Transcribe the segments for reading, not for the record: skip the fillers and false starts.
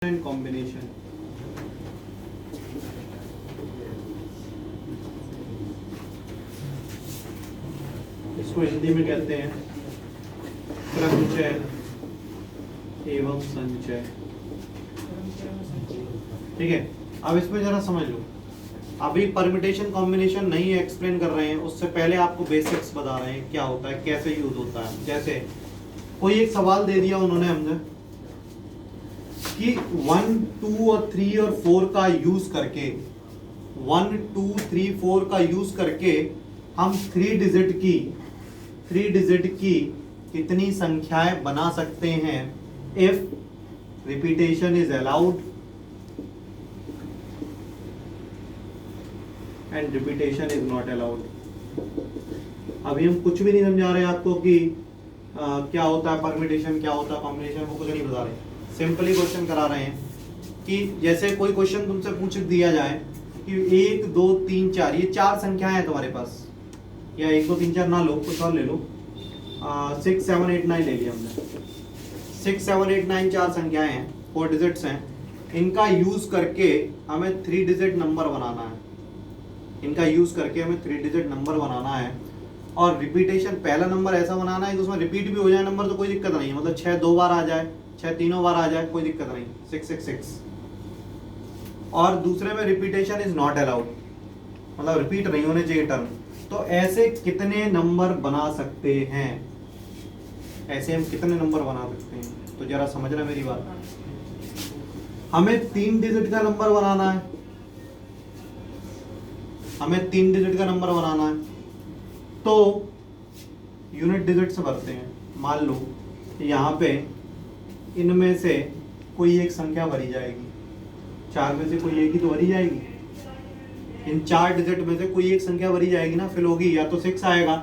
And combination. इसको हिंदी में कहते हैं क्रमचय एवं संचय। ठीक है, अब इसमें जरा समझ लो। अभी परम्यूटेशन कॉम्बिनेशन नहीं एक्सप्लेन कर रहे हैं, उससे पहले आपको बेसिक्स बता रहे हैं क्या होता है, कैसे यूज होता है। जैसे कोई एक सवाल दे दिया उन्होंने हमने कि 1, 2 और 3 और 4 का यूज करके 1, 2, 3, 4 का यूज करके हम 3 डिजिट की कितनी संख्याएं बना सकते हैं if repetition is allowed and repetition is not allowed. अभी हम कुछ भी नहीं समझा रहे आपको कि क्या होता है परम्यूटेशन, क्या होता है कॉम्बिनेशन, वो कुछ नहीं बता रहे। सिंपली क्वेश्चन करा रहे हैं कि जैसे कोई क्वेश्चन तुमसे पूछ दिया जाए कि 1, 2, 3, 4 ये 4 संख्याएं हैं तुम्हारे पास, या 1, 2, 3, 4 ना लो, कुछ और ले लो। 6, 7, 8, 9 ले लिया हमने। 6, 7, 8, 9 4 संख्याएं हैं, 4 डिजिट्स हैं। इनका यूज करके हमें 3 डिजिट नंबर बनाना है। इनका यूज करके हमें 3 डिजिट नंबर बनाना है और रिपीटेशन पहला नंबर ऐसा बनाना है कि उसमें रिपीट भी हो जाए नंबर तो कोई दिक्कत नहीं है, मतलब 6 2 बार आ जाए, 6 तीनों बार आ जाए, कोई दिक्कत नहीं। 666। और दूसरे में रिपीटेशन इज नॉट अलाउड, मतलब रिपीट नहीं होने चाहिए टर्म। तो ऐसे कितने नंबर बना सकते हैं, ऐसे हम कितने नंबर बना सकते हैं? तो जरा समझना मेरी बात। हमें 3 डिजिट का नंबर बनाना है, हमें 3 डिजिट का नंबर बनाना है तो यूनिट डिजिट से भरते हैं। मान लो यहाँ पे इनमें से कोई एक संख्या भरी जाएगी, 4 में से कोई एक ही तो भरी जाएगी। इन 4 डिजिट में से कोई एक संख्या भरी जाएगी ना, फिल होगी। या तो 6 आएगा,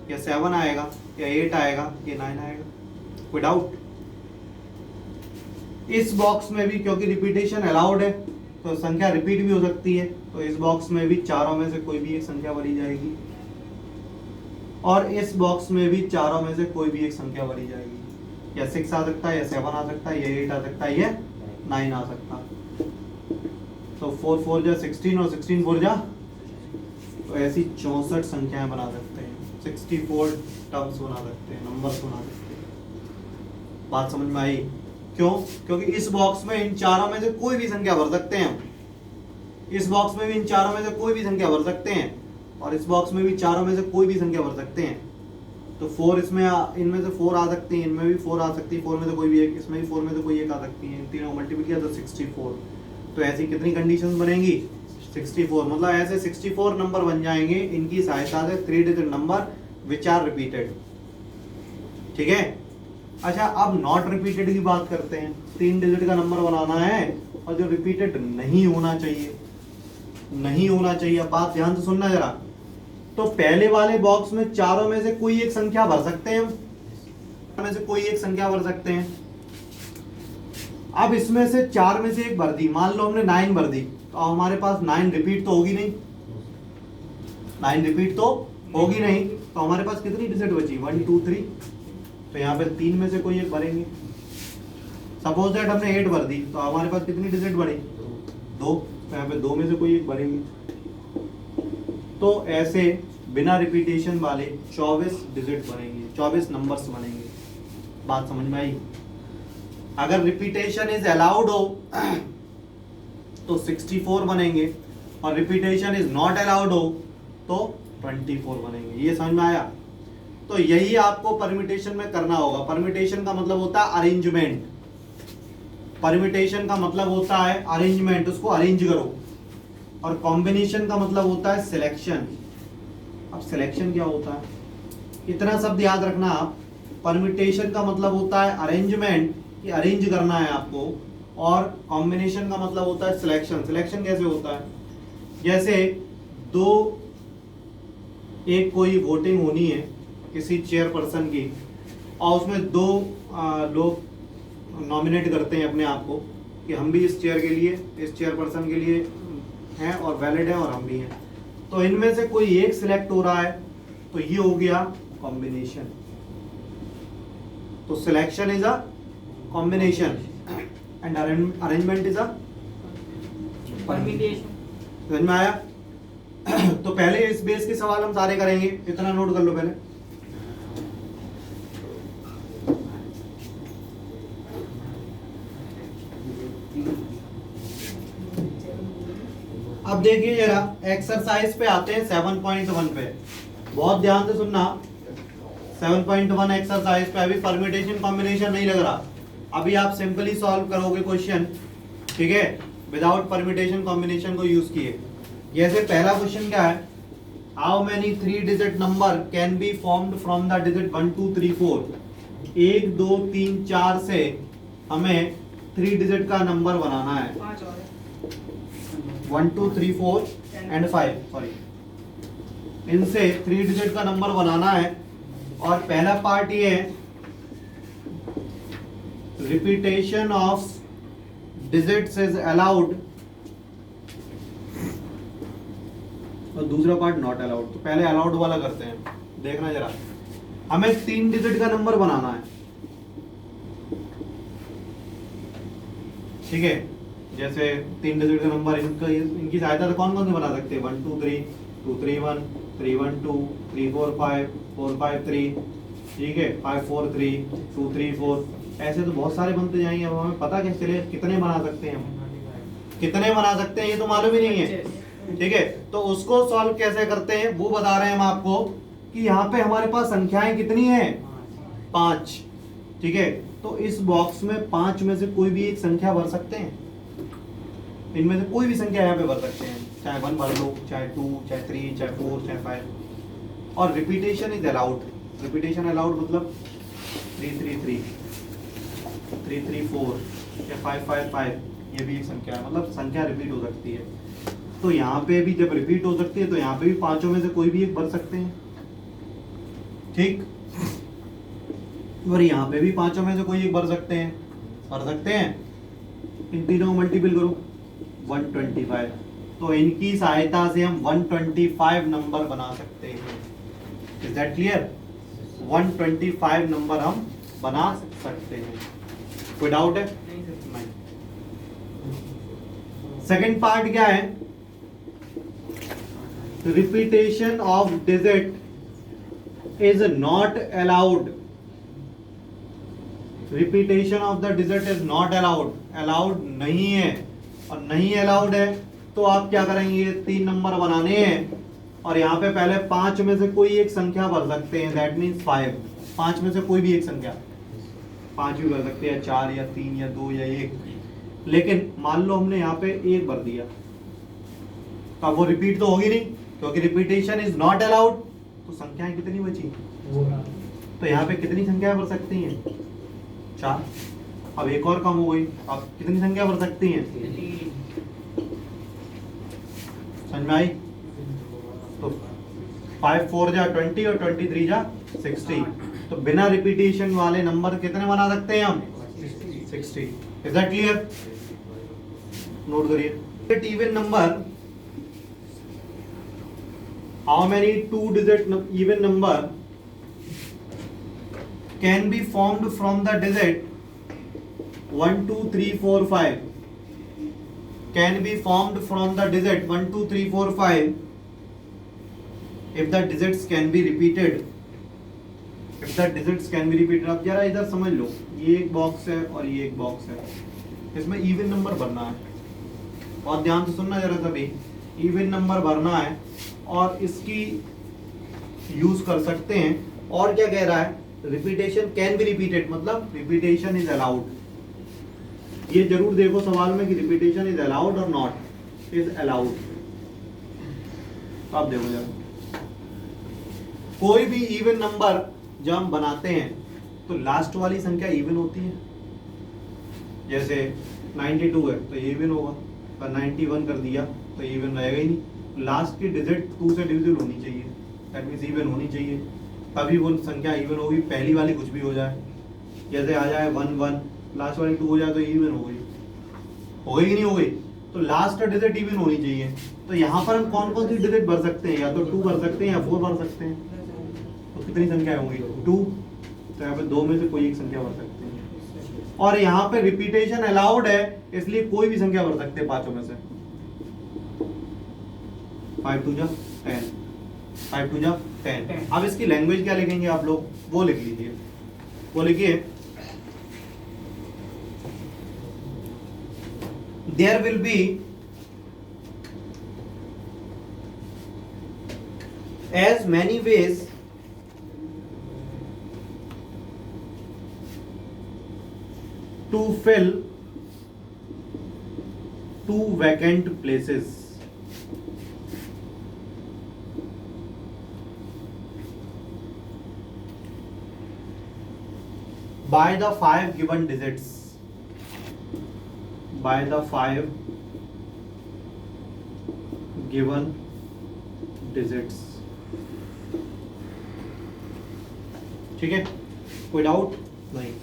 या 7 आएगा, या 8 आएगा, या 9 आएगा। कोई डाउट? इस बॉक्स में भी क्योंकि रिपीटेशन अलाउड है तो संख्या रिपीट भी हो सकती है, तो इस बॉक्स में भी चारों में से कोई भी एक संख्या भरी जाएगी, और इस बॉक्स में भी चारों में से कोई भी एक संख्या भरी जाएगी। या 6 आ सकता है, या 7 आ सकता है, या 8 आ सकता है, या 9 आ सकता। तो 4 4 जा 16 और 16 4 जा, तो ऐसी 64 संख्याएं बना सकते हैं, 64 टर्म्स बना सकते हैं, नंबर्स बना सकते हैं। बात समझ में आई? क्यों? क्योंकि इस बॉक्स में इन चारों में से कोई भी संख्या भर सकते हैं। इस बॉक्स में भी इन चारों में से कोई भी संख्या भर सकते हैं, और इस बॉक्स में भी चारों में से कोई भी संख्या भर सकते हैं। तो 4 इसमें इनमें से 4 आ सकती है, इनमें भी 4 आ सकती है, 4 में से कोई भी एक, इसमें भी 4 में से कोई एक आ सकती है। इन तीनों मल्टीप्लाई किया तो 64। तो ऐसी कितनी कंडीशंस बनेंगी? 64। मतलब ऐसे 64 नंबर बन जाएंगे इनकी सहायता से, 3 digit number which are repeated. ठीक है। अच्छा, अब नॉट रिपीटेड की बात करते हैं। 3 डिजिट का नंबर बनाना है और जो रिपीटेड नहीं होना चाहिए, नहीं होना चाहिए। बात ध्यान से सुनना जरा। तो पहले वाले बॉक्स में चारों में से कोई एक संख्या भर सकते हैं, हम में से कोई एक संख्या भर सकते हैं। अब इसमें से 4 में से एक भर दी, मान लो हमने 9 भर दी, तो हमारे पास 9 रिपीट तो होगी नहीं, 9 रिपीट तो होगी नहीं। तो हमारे पास कितनी डिजिट बची? 1 2 3। तो यहाँ पे 3 में से कोई एक भरेंगे। सपोज दैट हमने 8 भर दी, तो हमारे पास कितनी डिजिट बनी? 2। तो यहाँ पे 2 में से कोई एक भरेंगे। तो ऐसे बिना रिपीटेशन वाले 24 डिजिट बनेंगे, 24 नंबर्स बनेंगे। बात समझ में आई? अगर रिपीटेशन इज अलाउड हो तो 64 बनेंगे, और रिपीटेशन इज नॉट अलाउड हो तो 24 बनेंगे। ये समझ में आया? तो यही आपको परम्यूटेशन में करना होगा। परम्यूटेशन का मतलब होता है अरेंजमेंट। परम्यूटेशन का मतलब होता है अरेंजमेंट, उसको अरेंज करो। और कॉम्बिनेशन का मतलब होता है सिलेक्शन। अब सिलेक्शन क्या होता है, इतना शब्द याद रखना आप। परम्यूटेशन का मतलब होता है अरेंजमेंट, कि अरेंज करना है आपको, और कॉम्बिनेशन का मतलब होता है सिलेक्शन। सिलेक्शन कैसे होता है? जैसे एक कोई वोटिंग होनी है किसी चेयरपर्सन की, और उसमें 2 लोग नॉमिनेट करते हैं अपने आप को कि हम भी इस चेयर के लिए, इस चेयरपर्सन के लिए हैं और वैलिड हैं, और हम भी हैं। तो इनमें से कोई एक सिलेक्ट हो रहा है, तो ये हो गया कॉम्बिनेशन। तो selection is a combination. And arrangement is a permutation. समझ में आया? तो पहले इस बेस के सवाल हम सारे करेंगे, इतना नोट कर लो पहले। अब देखिए जरा एक्सरसाइज पे आते हैं 7.1 पे, बहुत ध्यान से सुनना। 7.1 एक्सरसाइज पे अभी परम्यूटेशन कॉम्बिनेशन नहीं लग रहा, अभी आप सिंपली सॉल्व करोगे क्वेश्चन, ठीक है, विदाउट परम्यूटेशन कॉम्बिनेशन को यूज किए। जैसे पहला क्वेश्चन क्या है, how many 3 digit number can be formed from the digit 1 2 3 4। 1 2 3 4 से हमें 3 डिजिट का नंबर बनाना है, 5 और 1 2 3 4 एंड 5, सॉरी, इनसे 3 डिजिट का नंबर बनाना है। और पहला पार्ट ये है repetition of digits is allowed, और दूसरा पार्ट नॉट अलाउड। तो पहले अलाउड वाला करते हैं, देखना जरा। हमें 3 डिजिट का नंबर बनाना है, ठीक है। जैसे 3 डिजिट का नंबर, इनकी सहायता से कौन कौन से बना सकते हैं, 1 2 3 2 3 1 3 1 2 3 4 5 4 5 3, ठीक है, 5 4 3 2 3 4, ऐसे तो बहुत सारे बनते जाएंगे। अब हमें पता कैसे चले कितने बना सकते हैं हम, कितने बना सकते हैं ये तो मालूम ही नहीं है, ठीक है। तो उसको सॉल्व कैसे करते हैं वो बता रहे हैं हम आपको, कि यहाँ पे हमारे पास संख्याएं कितनी हैं, 5, ठीक है। तो इस बॉक्स में 5 में से कोई भी एक संख्या भर सकते हैं, इनमें से कोई भी संख्या यहाँ पे भर सकते हैं, चाहे 1 भर लो, चाहे 2, चाहे 3, चाहे 4, चाहे 5। और repetition is allowed, repetition allowed मतलब 3 3 3 3 3 4 या 5 5 5, ये भी एक संख्या है, मतलब संख्या रिपीट हो सकती है। तो यहाँ पे भी जब रिपीट हो सकती है तो यहाँ पे भी 5 में से कोई भी एक भर सकते हैं, ठीक। और यहाँ पे भी 5 में से कोई एक भर सकते हैं, भर सकते हैं। इन तीनों को मल्टीपल करो 125, तो इनकी सहायता से हम 125 नंबर बना सकते हैं। Is that clear? 125 नंबर हम बना सकते हैं, कोई डाउट है? नहीं। सेकंड पार्ट क्या है, repetition of digit is not allowed, repetition of the digit is not allowed, allowed नहीं है। और नहीं अलाउड है तो आप क्या करेंगे, 3 नंबर बनाने हैं और यहाँ पे पहले 5 में से कोई एक संख्या भर सकते हैं, दैट मीन्स 5, 5 में से कोई भी एक संख्या, 5 भी भर सकते हैं, 4 या 3 या 2 या 1। लेकिन मान लो हमने यहाँ पे 1 भर दिया, तो अब वो रिपीट तो होगी नहीं, क्योंकि रिपीटेशन इज नॉट अलाउड। तो संख्याएं कितनी बची, तो यहाँ पे कितनी संख्या भर सकती हैं, 4। अब एक और कम हो गई, अब कितनी संख्या भर सकती हैं, समझ में आई? तो 5 4 जा 20 और 23 जा 60, तो बिना रिपीटेशन वाले नंबर कितने बना सकते हैं हम, 60। Is that clear? नोट करिए, even number, how many 2 digit even number can be formed from the digit 1 2 3 4 5, can be formed from the digit 1 2 3 4 5 if the digits can be repeated, if the digits can be repeated। अब जरा इधर समझ लो, ये एक box है और ये एक बॉक्स है, इसमें इवन नंबर भरना है, और ध्यान से सुनना जरा सभी, इवन नंबर भरना है और इसकी यूज कर सकते हैं। और क्या कह रहा है, रिपीटेशन कैन बी रिपीटेड, मतलब रिपीटेशन इज अलाउड। ये जरूर देखो सवाल में कि रिपीटेशन इज अलाउड और नॉट इज अलाउड। अब देखो जरा, कोई भी इवन नंबर जब हम बनाते हैं तो लास्ट वाली संख्या इवन होती है। जैसे 92 है तो इवन होगा, पर 91 कर दिया तो इवन रहेगा ही नहीं। लास्ट की डिजिट 2 से डिविजिबल होनी चाहिए, दैट मींस इवन होनी चाहिए, तभी वो संख्या इवन होगी। पहली वाली कुछ भी हो जाए, जैसे आ जाए 1 1, लास्ट वाली 2 हो जाए तो इवन हो गई, हो गई कि नहीं हो गई? तो लास्ट डिजिट इवन होनी चाहिए। तो यहाँ पर हम कौन कौन सी डिजिट भर सकते हैं, या तो 2 भर सकते हैं या 4 भर सकते हैं। तो कितनी संख्या होंगी, 2, तो यहाँ पे 2 में से कोई एक संख्या भर सकते हैं। और यहाँ पे रिपीटेशन अलाउड है, इसलिए कोई भी संख्या भर सकते हैं पांचों में से। 5 2 जा 10, 5 2 जा 10। अब इसकी लैंग्वेज क्या लिखेंगे आप लोग, वो लिख लीजिए, वो लिखिए there will be as many ways to fill 2 vacant places by the 5 given digits, by the 5 given digits। ठीक है, कोई डाउट नहीं।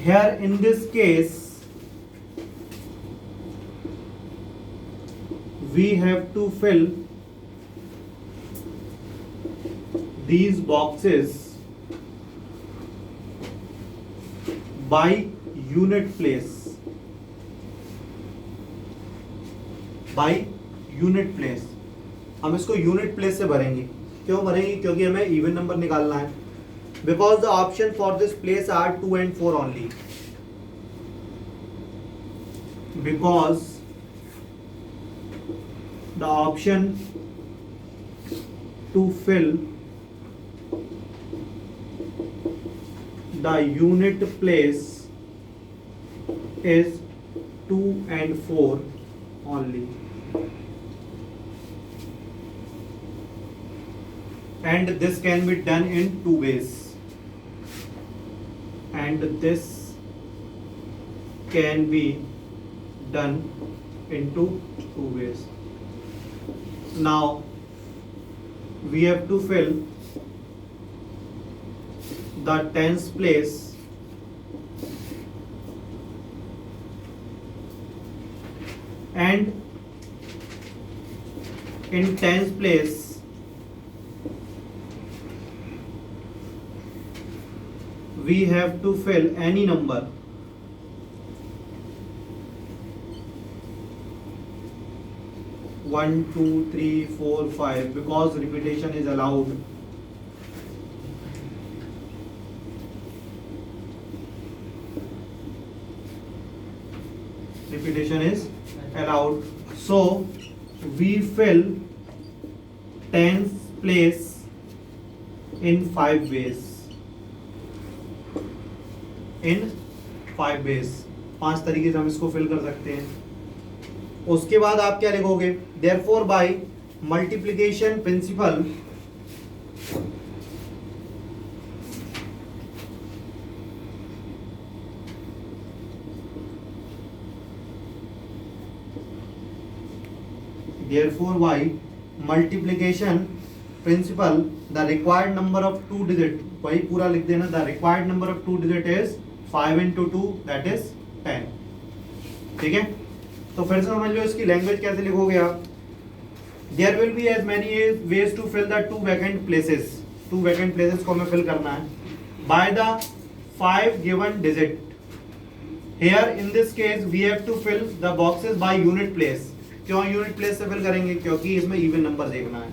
Here in this case we have to fill these boxes by unit place, by unit place। हम इसको unit place से भरेंगे। क्यों भरेंगे? क्योंकि हमें इवन नंबर निकालना है। Because the option for this place are 2 and 4 only. Because the option to fill the unit place is 2 and 4 only, and this can be done in 2 ways, and this can be done into 2 ways. Now we have to fill the tens place and in tens place we have to fill any number one, 2, 3, 4, 5 because repetition is allowed. Repetition is allowed. So we fill tens place in 5 ways. In 5 ways, 5 तरीके से हम इसको fill कर सकते हैं। उसके बाद आप क्या लिखोगे? Therefore by multiplication principle the required number of 2 digit, वही पूरा लिख देना, the required number of 2 digit is 5 into 2 that is 10। ठीक है, तो फिर से समझ लो इसकी लैंग्वेज कैसे लिखोगे आप। There will be as many ways to fill the 2 vacant places। 2 vacant places को हमें फिल करना है by the 5 given digit। Here in this case we have to fill the boxes by unit place। क्यों unit place से fill करेंगे? क्योंकि इसमें even number देखना है।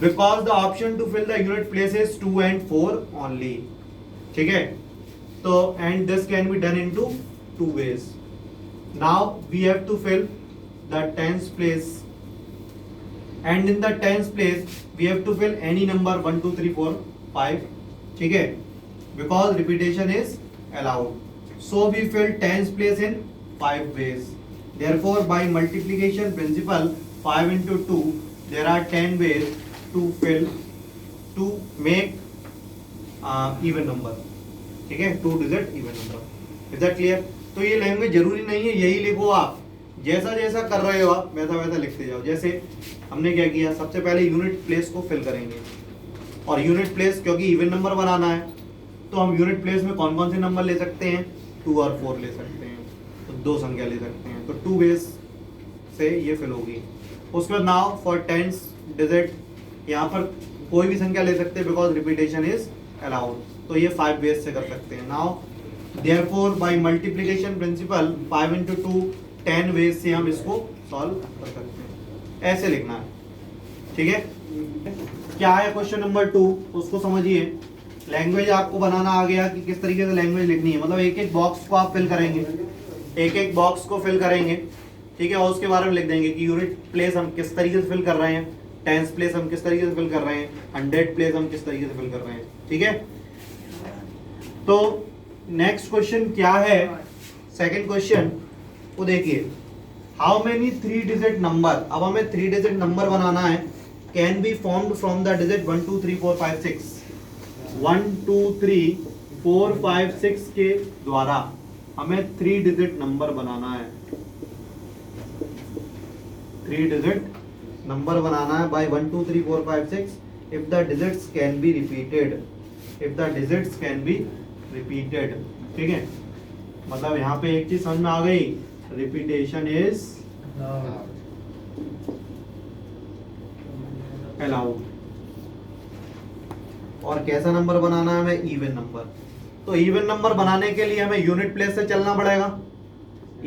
Because the option to fill the unit place is 2 and 4 only। ठीक है, तो and this can be done into 2 ways। Now we have to fill the tens place, and in the tens place we have to fill any number 1, 2, 3, 4, 5। ठीक है, because repetition is allowed, so we fill tens place in 5 ways। Therefore by multiplication principle 5 into 2 there are 10 ways to fill to make even number। ठीक है, 2 digit even number। Is that clear? तो ये language जरूरी नहीं है यही लिखो आप, जैसा जैसा कर रहे हो आप वैसा वैसा लिखते जाओ। जैसे हमने क्या किया, सबसे पहले यूनिट प्लेस को फिल करेंगे, और यूनिट प्लेस क्योंकि इवन नंबर बनाना है तो हम यूनिट प्लेस में कौन कौन से नंबर ले सकते हैं? 2 और 4 ले सकते हैं, तो 2 संख्या ले सकते हैं, तो 2 वेज से ये फिल होगी। उसके बाद नाउ फॉर टेंस डिजिट, यहाँ पर कोई भी संख्या ले सकते हैं बिकॉज रिपीटेशन इज अलाउड। तो ये 5 वेज से कर सकते हैं। Now therefore by multiplication principle 5 into 2 10 ways से हम इसको सॉल्व कर सकते हैं। ऐसे लिखना है, ठीक है। क्या है क्वेश्चन नंबर 2, उसको समझिए। लैंग्वेज आपको बनाना आ गया कि किस तरीके से लैंग्वेज लिखनी है, मतलब एक एक बॉक्स को आप फिल करेंगे, एक एक बॉक्स को फिल करेंगे, ठीक है, और उसके बारे में लिख देंगे कि यूनिट प्लेस हम किस तरीके से फिल कर रहे हैं, टेंस प्लेस हम किस तरीके से फिल कर रहे हैं, 100 प्लेस हम किस तरीके से फिल कर रहे हैं, ठीक है। तो नेक्स्ट क्वेश्चन क्या है, सेकंड क्वेश्चन वो देखिए, हाउ मेनी 3 डिजिट नंबर, अब हमें 3 डिजिट नंबर बनाना है, can be formed from the digit 1 2 3 4 5 6, 1 2 3 4 5 6 के द्वारा हमें 3 डिजिट नंबर बनाना है, 3 डिजिट नंबर बनाना है bye 1 2 3 4 5 6 if the digits can be repeated, if the digits can be repeated, ठीक है। मतलब यहाँ पे एक चीज समझ में आ गई, रिपीटेशन इज अलाउड। और कैसा नंबर बनाना है हमें, इवन नंबर। तो इवन नंबर बनाने के लिए हमें यूनिट प्लेस से चलना पड़ेगा,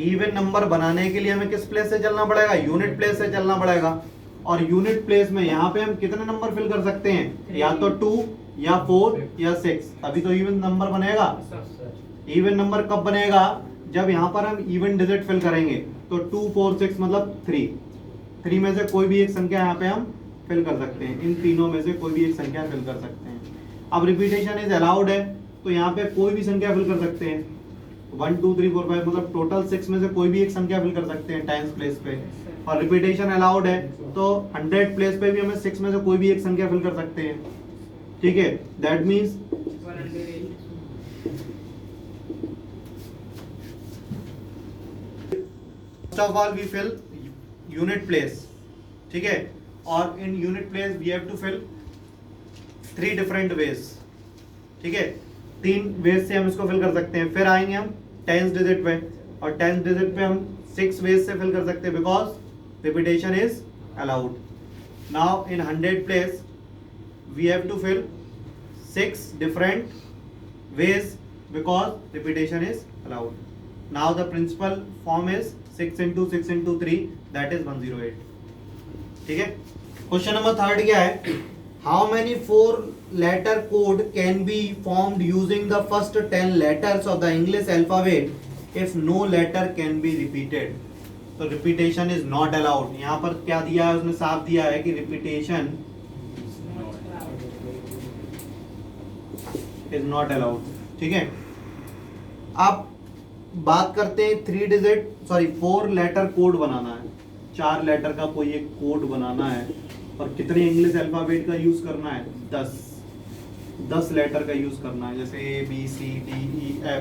इवन नंबर बनाने के लिए हमें किस प्लेस से चलना पड़ेगा, यूनिट प्लेस से चलना पड़ेगा। और यूनिट प्लेस में यहाँ पे हम कितने नंबर फिल कर सकते हैं, या तो 2 या 4 या 6, तभी तो इवन नंबर बनेगा। इवन नंबर कब बनेगा, जब यहाँ पर हम इवन डिजिट फिल करेंगे, तो 2 4 6 मतलब 3 में से कोई भी एक संख्या यहाँ पे हम फिल कर सकते हैं, इन तीनों में से कोई भी एक संख्या फिल कर सकते हैं। अब रिपीटेशन इज अलाउड है, तो यहाँ पे कोई भी संख्या फिल कर सकते हैं, 1 2 3 4 5 मतलब टोटल 6 में से कोई भी एक संख्या फिल कर सकते हैं टेंस प्लेस पे। और रिपीटेशन अलाउड है, तो 100 प्लेस पे भी हमें 6 में से कोई भी एक संख्या फिल कर सकते हैं, ठीक है। That means first of all we fill unit place, ठीक है। और in unit place we have to fill 3 different ways, ठीक है। 3 वेज से हम इसको फिल कर सकते हैं। फिर आएंगे हम टेंस डिजिट पे, और टेंस डिजिट पे हम 6 वेज से फिल कर सकते हैं, because repetition is allowed. Now in 100 place we have to fill 6 different ways because repetition is allowed. Now the principle form is 6 into 6 into 3 that is 108, ठीक है। क्वेश्चन नंबर 3 क्या है, how many 4 letter code can be formed using the first 10 letters of the English alphabet if no letter can be repeated। तो repetition is not allowed. यहाँ पर क्या दिया है, उसने साफ दिया है कि रिपीटेशन इज नॉट अलाउड, ठीक है। अब बात करते हैं 4 लेटर कोड बनाना है, 4 लेटर का कोई एक कोड बनाना है, और कितने इंग्लिश अल्फाबेट का यूज करना है, 10 लेटर का यूज करना है, जैसे ABCDEFGHIJ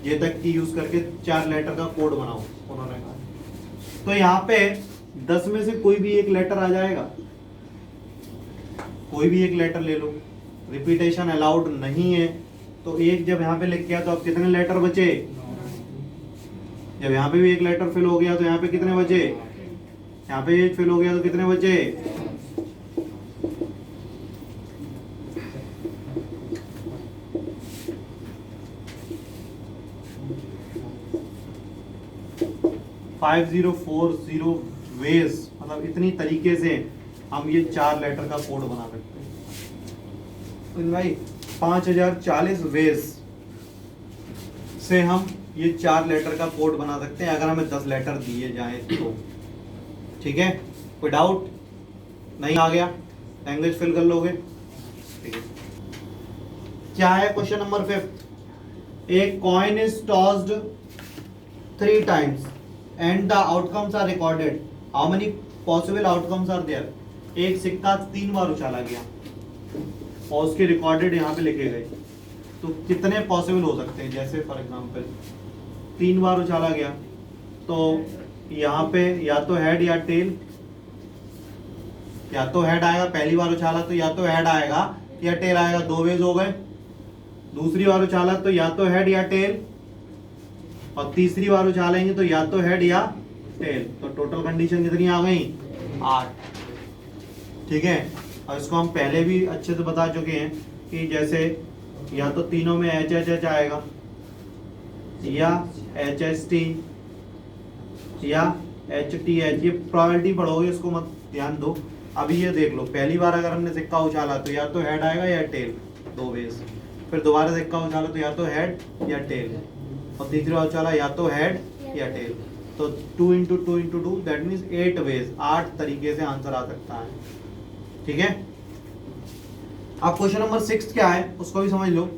ये तक की यूज करके 4 लेटर का कोड बनाओ उन्होंने कहा। तो यहाँ पे 10 में से कोई भी एक लेटर आ जाएगा, कोई भी एक लेटर ले लो, रिपीटेशन अलाउड नहीं है। तो एक जब यहाँ पे लिख गया तो अब कितने लेटर बचे, जब यहाँ पे भी एक लेटर फिल हो गया तो यहाँ पे कितने बचे, यहाँ पे एक फिल हो गया तो कितने बचे, 5040 वेज, मतलब इतनी तरीके से हम ये 4 लेटर का कोड बना सकते हैं। तो भाई 5040 वेज से हम ये 4 लेटर का कोड बना सकते हैं अगर हमें 10 लेटर दिए जाएं तो, ठीक है। कोई डाउट नहीं आ गया, लैंग्वेज फिल कर लोगे, ठीक है। क्या है क्वेश्चन नंबर 5, एक coin is tossed 3 times and the outcomes are recorded, how many possible outcomes are there। एक सिक्का 3 बार उछाला गया और उसके रिकॉर्डेड यहाँ पे लिखे गए, तो कितने पॉसिबल हो सकते हैं। जैसे फॉर एग्जांपल 3 बार उछाला गया तो यहाँ पे या तो हेड या टेल, या तो हेड आएगा, पहली बार उछाला तो या तो हेड आएगा या टेल आएगा, 2 वेज हो गए। दूसरी बार उछाला तो या तो हेड या टेल, और तीसरी बार उछालेंगे तो या तो हेड या टेल। तो टोटल कंडीशन कितनी आ गई, 8, ठीक है। और इसको हम पहले भी अच्छे से बता चुके हैं कि जैसे या तो तीनों में एच एच एच आएगा या एच एच टी या एच टी एच, ये प्रोबेबिलिटी पढ़ोगे, इसको मत ध्यान दो। अभी ये देख लो, पहली बार अगर हमने सिक्का उछाला तो या तो हेड आएगा या टेल, दो वेज। फिर दोबारा सिक्का उछाला तो या तो हेड या टेल, और तीसरी बार उछाला या तो हेड या टेल। तो 2 इंटू 2 इंटू 2 दैट मीन्स 8 वेज, 8 तरीके से आंसर आ सकता है। ठीक है, अब क्वेश्चन नंबर 6 क्या है उसको भी समझ लो।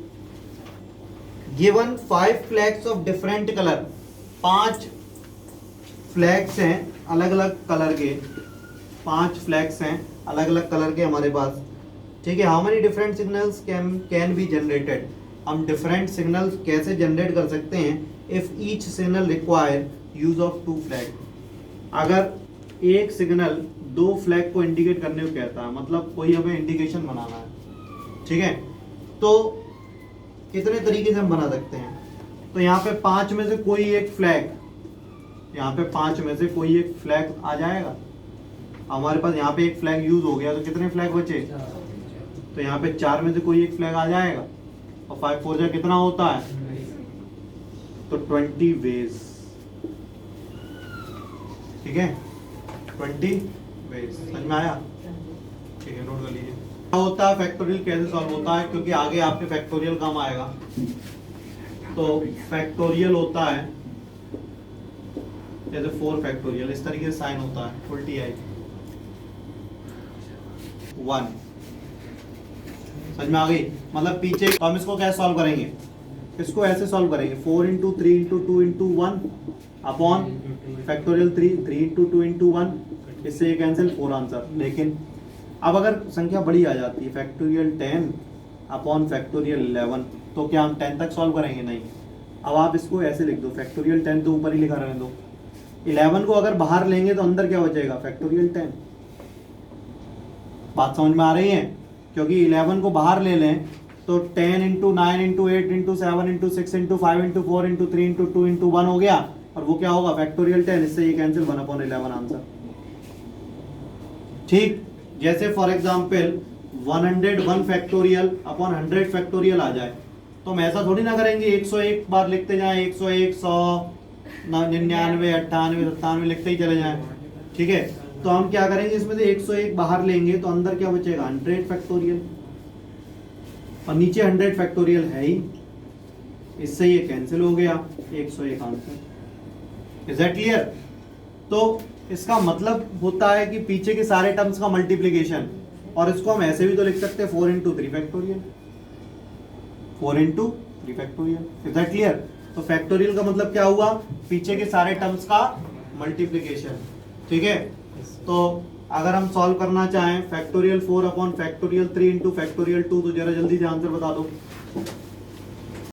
Given 5 flags of different colour, 5 flags हैं अलग अलग कलर के, 5 फ्लैग्स हैं अलग अलग कलर के हमारे पास। ठीक है, how many different signals can be generated, हम डिफरेंट सिग्नल्स कैसे जनरेट कर सकते हैं if each signal require use of 2 flag. अगर एक सिग्नल 2 फ्लैग को इंडिकेट करने को कहता है, मतलब कोई हमें इंडिकेशन बनाना है, ठीक है, तो कितने तरीके से हम बना सकते हैं। तो यहाँ पे 5 में से कोई एक फ्लैग, यहाँ पे 5 में से कोई एक फ्लैग आ जाएगा। हमारे पास यहाँ पे एक फ्लैग यूज हो गया, तो कितने फ्लैग बचे, तो यहाँ पे 4 में से कोई एक फ्लैग आ जाएगा, और 5 4 जा कितना होता है, तो 20 वेज। ठीक है, 20 वेज, समझ में आया। ठीक है, नोट कर लीजिए। क्या होता है फैक्टोरियल, कैसे सॉल्व होता है, क्योंकि आगे आपके फैक्टोरियल काम आएगा। तो फैक्टोरियल होता है जैसे 4 फैक्टोरियल, इस तरीके से साइन होता है, उल्टी आई 1, समझ में आ गई। मतलब पीछे, तो हम इसको कैसे सॉल्व करेंगे, इसको ऐसे सॉल्व करेंगे 4 into 3 into 2 into 1 upon factorial 3 into 2 into 1, इससे ये कैंसिल 4 आंसर। लेकिन अब अगर संख्या बड़ी आ जाती है फैक्टोरियल 10 अपॉन फैक्टोरियल 11, तो क्या हम 10 तक सॉल्व करेंगे, नहीं। अब आप इसको ऐसे लिख दो, फैक्टोरियल 10 तो ऊपर ही लिखा रहने दो, 11 को अगर बाहर लेंगे तो अंदर क्या बचेगा, फैक्टोरियल 10। बात समझ में आ रही है, क्योंकि 11 को बाहर ले लें तो 10 into 9 into 8 into 7 into 6 into 5 into 4 into 3 into 2 into 1 हो गया, और वो क्या होगा, फैक्टोरियल 10, इससे ये कैंसिल 1/11 आंसर। ठीक, जैसे for example 101 factorial upon 100 factorial आ जाए, तो हम ऐसा थोड़ी ना करेंगे 101 बार लिखते जाएं, 101 100 99 98 97 लिखते ही चले जाएं। ठीक है, तो हम क्या करेंगे, इसमें से 101 बाहर लेंगे तो अंदर क्या बचेगा, 100 फैक्टोरियल, और नीचे 100 फैक्टोरियल है ही, इससे ये कैंसिल हो गया, 101 आंसर। Is that clear. तो इसका मतलब होता है कि पीछे के सारे टर्म्स का मल्टीप्लिकेशन, और इसको हम ऐसे भी तो लिख सकते हैं 4 into 3 factorial, 4 into 3 factorial. Is that clear. तो फैक्टोरियल का मतलब क्या हुआ, पीछे के सारे टर्म्स का मल्टीप्लिकेशन। ठीक है, तो अगर हम सॉल्व करना चाहें factorial 4 upon factorial 3 into factorial 2, तो जरा जल्दी से आंसर बता दो।